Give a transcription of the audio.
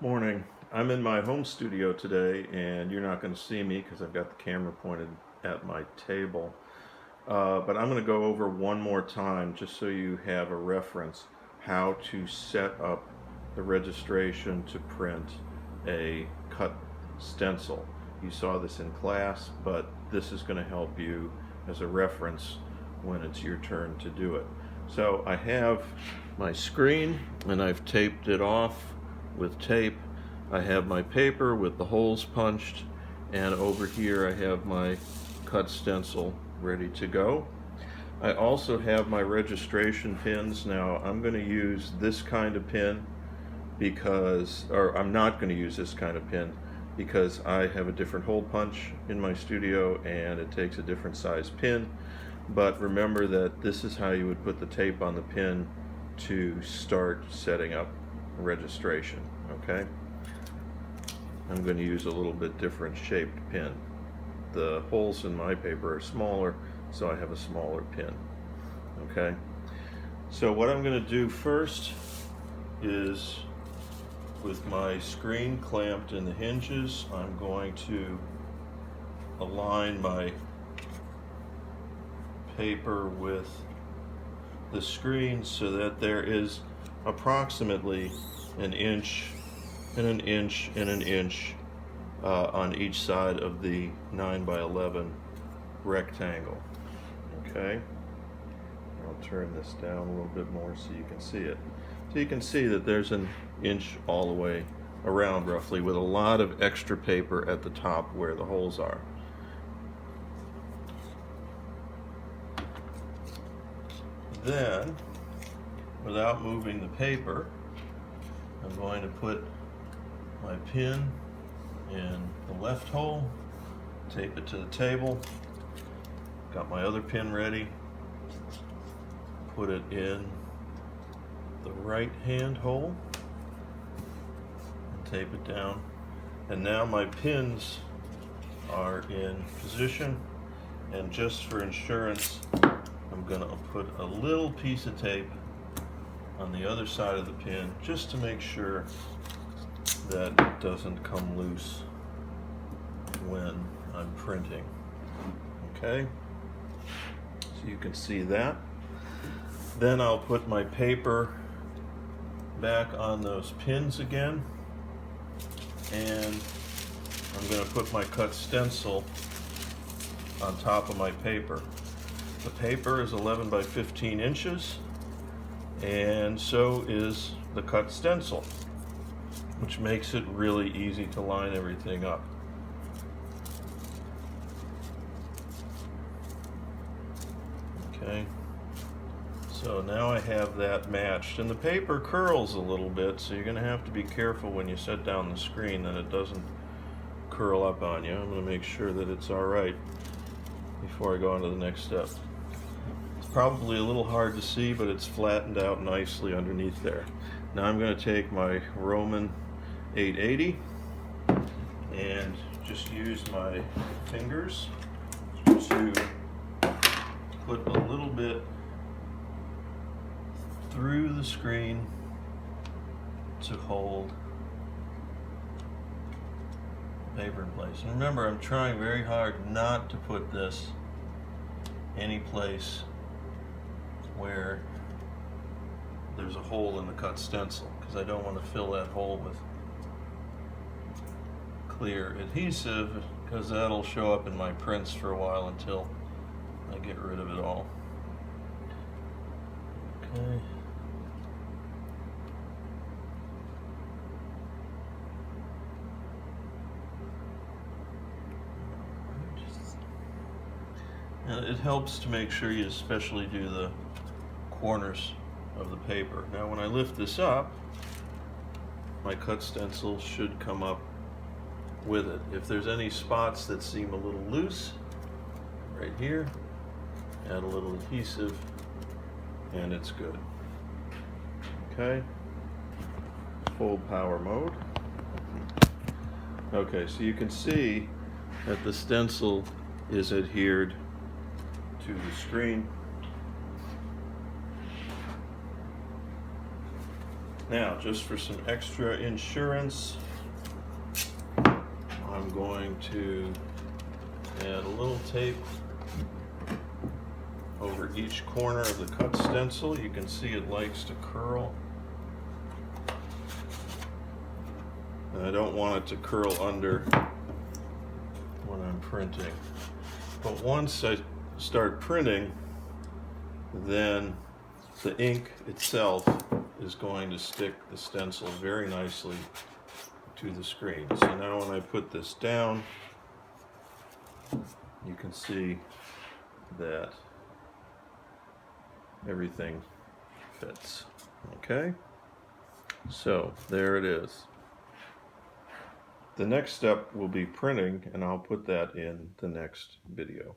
Morning. I'm in my home studio today, and you're not going to see me because I've got the camera pointed at my table. But I'm going to go over one more time just so you have a reference how to set up the registration to print a cut stencil. You saw this in class, but this is going to help you as a reference when it's your turn to do it. So I have my screen and I've taped it off with tape. I have my paper with the holes punched, and over here I have my cut stencil ready to go. I also have my registration pins. Now I'm going to use this kind of pin or I'm not going to use this kind of pin because I have a different hole punch in my studio and it takes a different size pin. But remember that this is how you would put the tape on the pin to start setting up registration, okay? I'm going to use a little bit different shaped pin. The holes in my paper are smaller, so I have a smaller pin, okay? So what I'm going to do first is, with my screen clamped in the hinges, I'm going to align my paper with the screen so that there is approximately an inch and an inch and an inch on each side of the 9x11 rectangle. Okay, I'll turn this down a little bit more so you can see it. So you can see that there's an inch all the way around roughly, with a lot of extra paper at the top where the holes are. Then, without moving the paper, I'm going to put my pin in the left hole, tape it to the table, got my other pin ready, put it in the right hand hole, and tape it down. And now my pins are in position, and just for insurance, I'm going to put a little piece of tape on the other side of the pin just to make sure that it doesn't come loose when I'm printing. Okay, so you can see that. Then I'll put my paper back on those pins again, and I'm going to put my cut stencil on top of my paper. The paper is 11 by 15 inches, and so is the cut stencil, which makes it really easy to line everything up. Okay, so now I have that matched, and the paper curls a little bit, so you're going to have to be careful when you set down the screen that it doesn't curl up on you. I'm going to make sure that it's all right before I go on to the next step. Probably a little hard to see, but it's flattened out nicely underneath there. Now I'm going to take my Roman 880 and just use my fingers to put a little bit through the screen to hold the paper in place. And remember, I'm trying very hard not to put this any place where there's a hole in the cut stencil, because I don't want to fill that hole with clear adhesive, because that'll show up in my prints for a while until I get rid of it all. Okay. And it helps to make sure you especially do the corners of the paper. Now when I lift this up, my cut stencil should come up with it. If there's any spots that seem a little loose, right here, add a little adhesive and it's good. Okay, full power mode. Okay, so you can see that the stencil is adhered to the screen. Now, just for some extra insurance, I'm going to add a little tape over each corner of the cut stencil. You can see it likes to curl. And I don't want it to curl under when I'm printing. But once I start printing, then the ink itself is going to stick the stencil very nicely to the screen. So now when I put this down, you can see that everything fits. Okay? So there it is. The next step will be printing, and I'll put that in the next video.